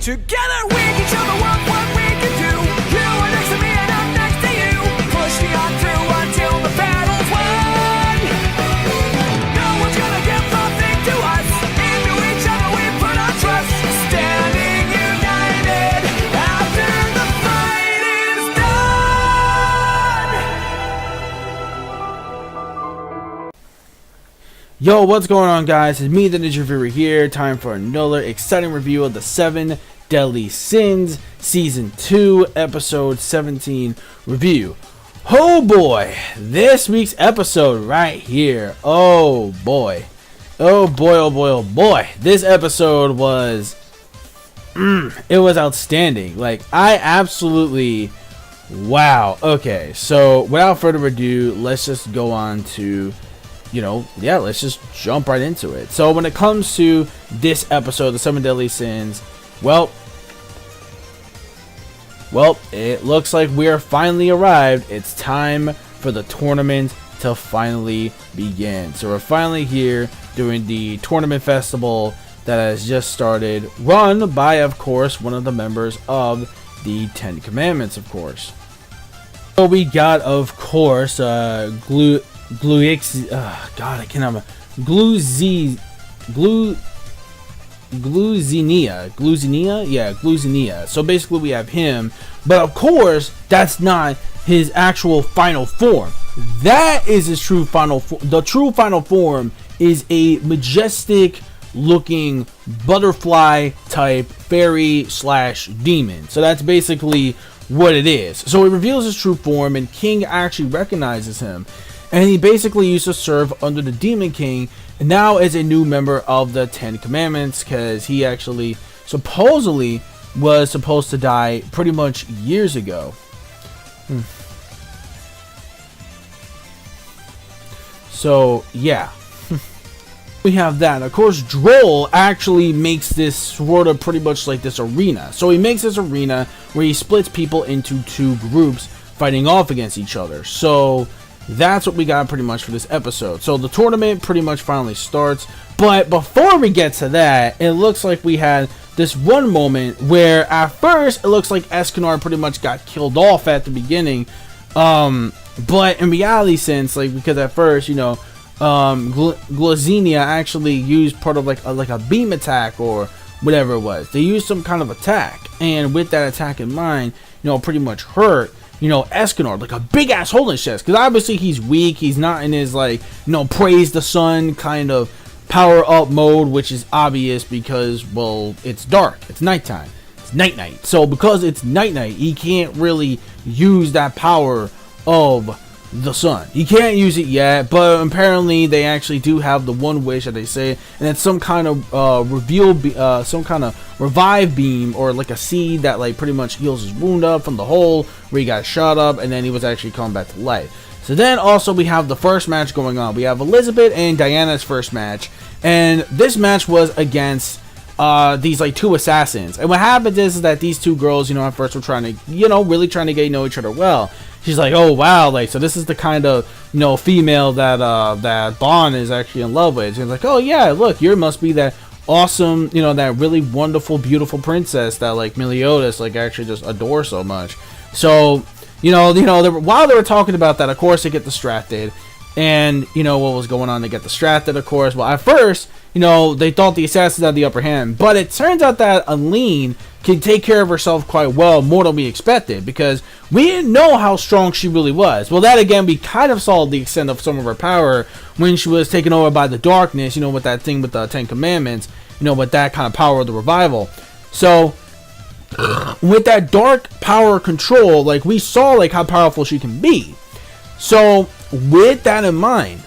Together we can show the world what we can do. You are next to me and I'm next to you. Push me on through until the battle's won. No one's gonna give nothing to us. Into each other we put our trust. Standing united after the fight is done. Yo, what's going on, guys? It's me, the Ninja Reviewer here. Time for another exciting review of the 7 Deadly Sins Season 2, Episode 17 review. Oh boy, this week's episode right here. Oh boy. Oh boy, oh boy, oh boy. This episode was... it was outstanding. Like, I absolutely... Wow. Okay, so without further ado, let's just go on to... let's just jump right into it. So when it comes to this episode, the 7 Deadly Sins, well, it looks like we are finally arrived. It's time for the tournament to finally begin. So we're finally here during the tournament festival that has just started, run by, of course, one of the members of the 10 Commandments, of course. So we got, of course, Gluzenia. So basically we have him, but of course that's not his actual final form. That is his true final form. The true final form is a majestic looking butterfly type fairy slash demon. So that's basically what it is. So he reveals his true form, and King actually recognizes him. And he basically used to serve under the Demon King, and now is a new member of the 10 Commandments, because he actually supposedly was supposed to die pretty much years ago. So, yeah. We have that. Of course, Droll actually makes this sort of pretty much like this arena. So he makes this arena where he splits people into 2 groups fighting off against each other. So... that's what we got pretty much for this episode. So the tournament pretty much finally starts. But before we get to that, it looks like we had this one moment where at first it looks like Escanor pretty much got killed off at the beginning. But in reality, because at first, Gluzenia actually used part of like a beam attack or whatever it was. They used some kind of attack. And with that attack in mind, pretty much hurt Escanor, like a big ass hole in his chest, because obviously he's weak. He's not in his praise the sun kind of power up mode, which is obvious because, well, it's dark, it's nighttime, it's night. So because it's night, he can't really use that power of the sun. He can't use it yet, but apparently they actually do have the one wish that they say, and it's some kind of some kind of revive beam, or like a seed that pretty much heals his wound up from the hole where he got shot up, and then he was actually coming back to life. So then also we have the first match going on. We have Elizabeth and Diana's first match, and this match was against these 2 assassins. And what happened is that these 2 girls, at first were trying to, really trying to get to know each other well. She's like, oh wow, so this is the kind of, female that that Bond is actually in love with. She's like, oh yeah, look, you must be that awesome, that really wonderful, beautiful princess that Meliodas actually just adores so much. So, while they were talking about that, of course they get distracted. And, what was going on? They get distracted, of course. Well, at first, they thought the assassins had the upper hand. But it turns out that Aline can take care of herself quite well, more than we expected. Because we didn't know how strong she really was. Well, that again, we kind of saw the extent of some of her power when she was taken over by the darkness, with that thing with the 10 Commandments, with that kind of power of the revival. So... with that dark power control, we saw how powerful she can be. So with that in mind,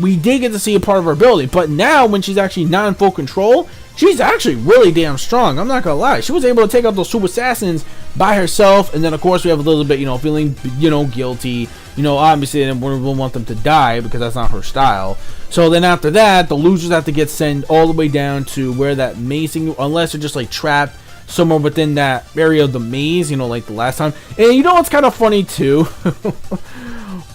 we did get to see a part of her ability, but now when she's actually not in full control, she's actually really damn strong. I'm not gonna lie, she was able to take out those 2 assassins by herself. And then of course we have a little bit feeling guilty, obviously, and we won't want them to die because that's not her style. So then after that, the losers have to get sent all the way down to where that mazing, unless they're just trapped somewhere within that area of the maze, like the last time. And what's kind of funny too?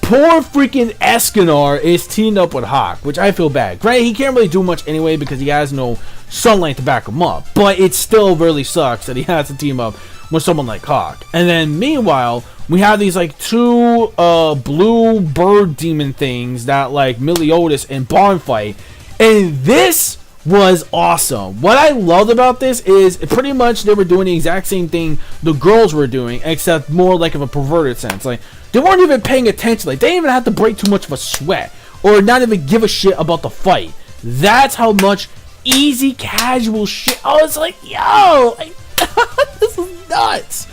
poor freaking Escanor is teamed up with Hawk, which I feel bad. Granted, he can't really do much anyway because he has no sunlight to back him up. But it still really sucks that he has to team up with someone like Hawk. And then meanwhile, we have these like two blue bird demon things that like Meliodas and Bond fight. And this was awesome. What I loved about this is pretty much they were doing the exact same thing the girls were doing, except more like of a perverted sense. Like, they weren't even paying attention. Like, they didn't even have to break too much of a sweat or not even give a shit about the fight. That's how much easy, casual shit. I was like, yo, this is nuts.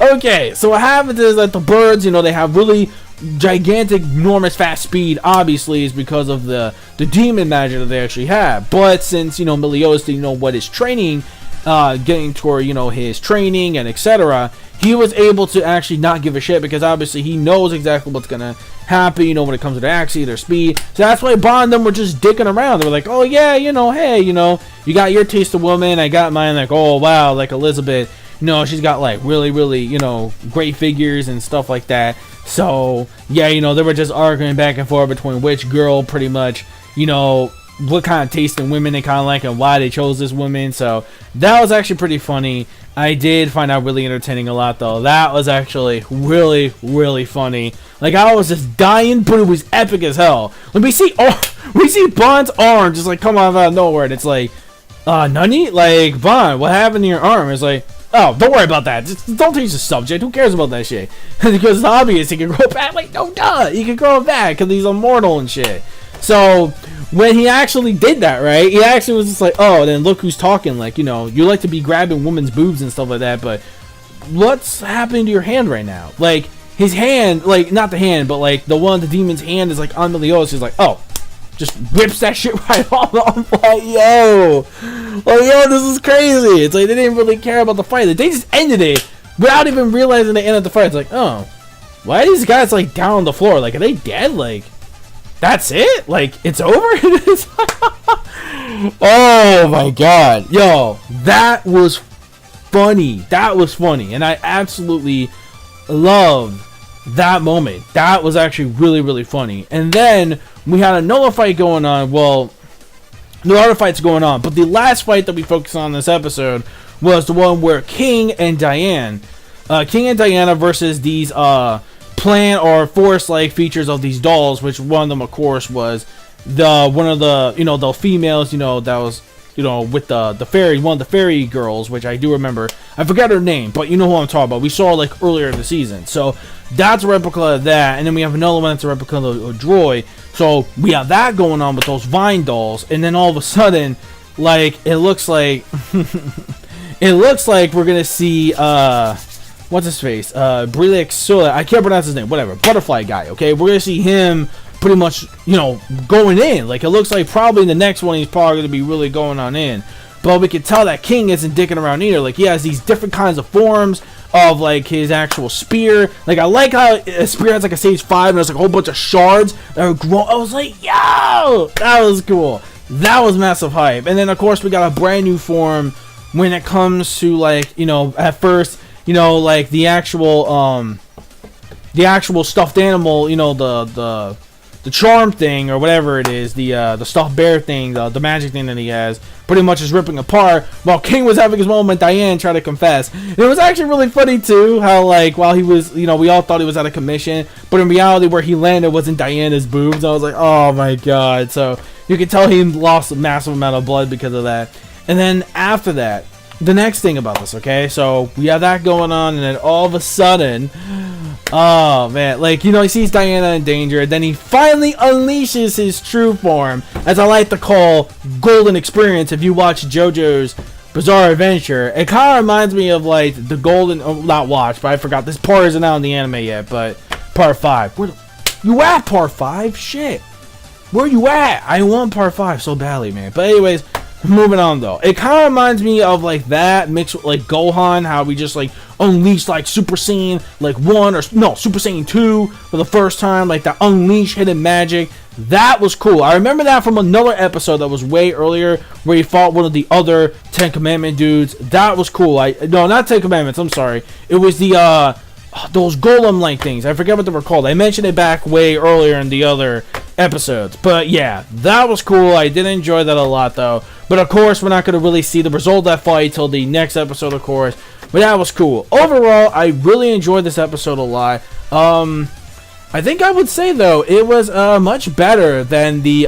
Okay, so what happens is that the birds, they have really gigantic, enormous, fast speed. Obviously, is because of the demon magic that they actually have. But since Meliodas didn't know what his training, getting toward his training and etc., he was able to actually not give a shit because obviously he knows exactly what's gonna happen. When it comes to their accuracy, their speed. So that's why Bond and them were just dicking around. They were like, oh yeah, hey, you got your taste of woman, I got mine. Like, oh wow, like Elizabeth. She's got like really, really, great figures and stuff like that. So yeah, they were just arguing back and forth between which girl pretty much, what kind of taste in women they kind of like and why they chose this woman. So that was actually pretty funny. I did find that really entertaining a lot though. That was actually really, really funny. Like, I was just dying, but it was epic as hell. When we see Bond's arm just like come out of nowhere, and it's like, Nani? Like, Bond, what happened to your arm? It's like, oh, don't worry about that. Just don't change the subject. Who cares about that shit? Because it's obvious he can grow back. Like, no, duh. He can grow back because he's immortal and shit. So, when he actually did that, right, he actually was just like, oh, then look who's talking. Like, you like to be grabbing women's boobs and stuff like that, but what's happening to your hand right now? Like, his hand, like, not the hand, but, like, the demon's hand is, like, on Meliodas. He's like, oh, just whips that shit right off. I'm like, yo, this is crazy. It's like they didn't really care about the fight. Like, they just ended it without even realizing they ended the fight. It's like, oh, why are these guys like down on the floor? Like, are they dead? Like, that's it? Like, it's over? Oh my god, yo, that was funny. That was funny, and I absolutely loved that moment. That was actually really, really funny. And then we had another fight going on. Well, no other fights going on, but the last fight that we focused on in this episode was the one where King and Diana versus these plant or forest-like features of these dolls, which one of them, of course, was one of the the females, that was with the fairy, one of the fairy girls, which I do remember. I forgot her name, but you know who I'm talking about. We saw like earlier in the season. So that's a replica of that, and then we have another one that's a replica of a droid. So we have that going on with those vine dolls, and then all of a sudden, like, it looks like we're gonna see what's his face, Brilix Sula. I can't pronounce his name. Whatever, butterfly guy. Okay, we're gonna see him pretty much, going in. Like, it looks like probably in the next one he's probably gonna be really going on in. But we can tell that King isn't dicking around either. Like, he has these different kinds of forms of like his actual spear. Like, I like how a spear has like a stage 5 and there's like a whole bunch of shards that are grown. I was like, yo, that was cool. That was massive hype. And then of course we got a brand new form when it comes to like, at first, like the actual stuffed animal, the charm thing or whatever it is, the stuffed bear thing, the magic thing that he has, pretty much is ripping apart while King was having his moment. Diane tried to confess. And it was actually really funny too how, like, while he was, we all thought he was out of commission, but in reality where he landed wasn't Diana's boobs. I was like, oh my god. So you can tell he lost a massive amount of blood because of that. And then after that, the next thing about this, okay, so we have that going on, and then all of a sudden, oh man, like, he sees Diana in danger, and then he finally unleashes his true form, as I like to call Golden Experience. If you watch JoJo's Bizarre Adventure, it kind of reminds me of like the Golden, not watch, but I forgot, this part isn't out in the anime yet, but part 5. Where you at, part 5? Shit, where you at? I want part 5 so badly, man. But anyways, moving on though, it kind of reminds me of like that mixed with like Gohan, how we just like unleashed like Super Saiyan like 1 or no Super Saiyan 2 for the first time, like that unleash hidden magic. That was cool. I remember that from another episode that was way earlier where he fought one of the other 10 Commandment dudes. That was cool. No, not 10 Commandments, I'm sorry. It was the those golem-like things. I forget what they were called. I mentioned it back way earlier in the other episodes. But yeah, that was cool. I did enjoy that a lot, though. But of course, we're not going to really see the result of that fight till the next episode, of course. But that was cool. Overall, I really enjoyed this episode a lot. I think I would say, though, it was much better than the...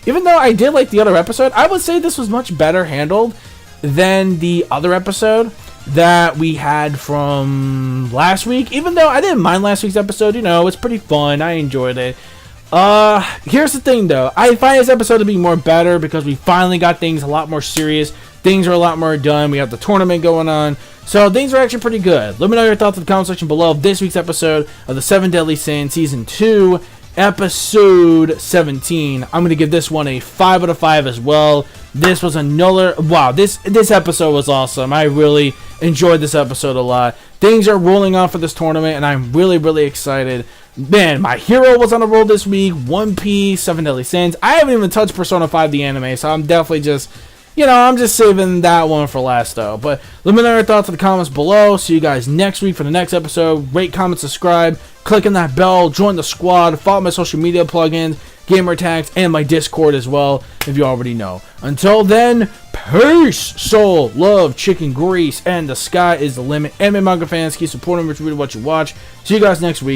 even though I did like the other episode, I would say this was much better handled than the other episode that we had from last week. Even though I didn't mind last week's episode, you know, it's pretty fun. I enjoyed it. Here's the thing, though. I find this episode to be more better because we finally got things a lot more serious. Things are a lot more done. We have the tournament going on. So things are actually pretty good. Let me know your thoughts in the comment section below of this week's episode of the 7 Deadly Sins Season 2, Episode 17. I'm going to give this one a 5 out of 5 as well. This was another... Wow, this episode was awesome. I really enjoyed this episode a lot. Things are rolling on for this tournament, and I'm really, really excited. Man, my hero was on a roll this week. One Piece, 7 Deadly Sins. I haven't even touched Persona 5 the anime, so I'm definitely just... You know, I'm just saving that one for last, though. But let me know your thoughts in the comments below. See you guys next week for the next episode. Rate, comment, subscribe. Click on that bell. Join the squad. Follow my social media plugins, gamer tags, and my Discord as well, if you already know. Until then, peace, soul, love, chicken grease, and the sky is the limit. Anime manga fans, keep supporting Rich Reader What You Watch. See you guys next week.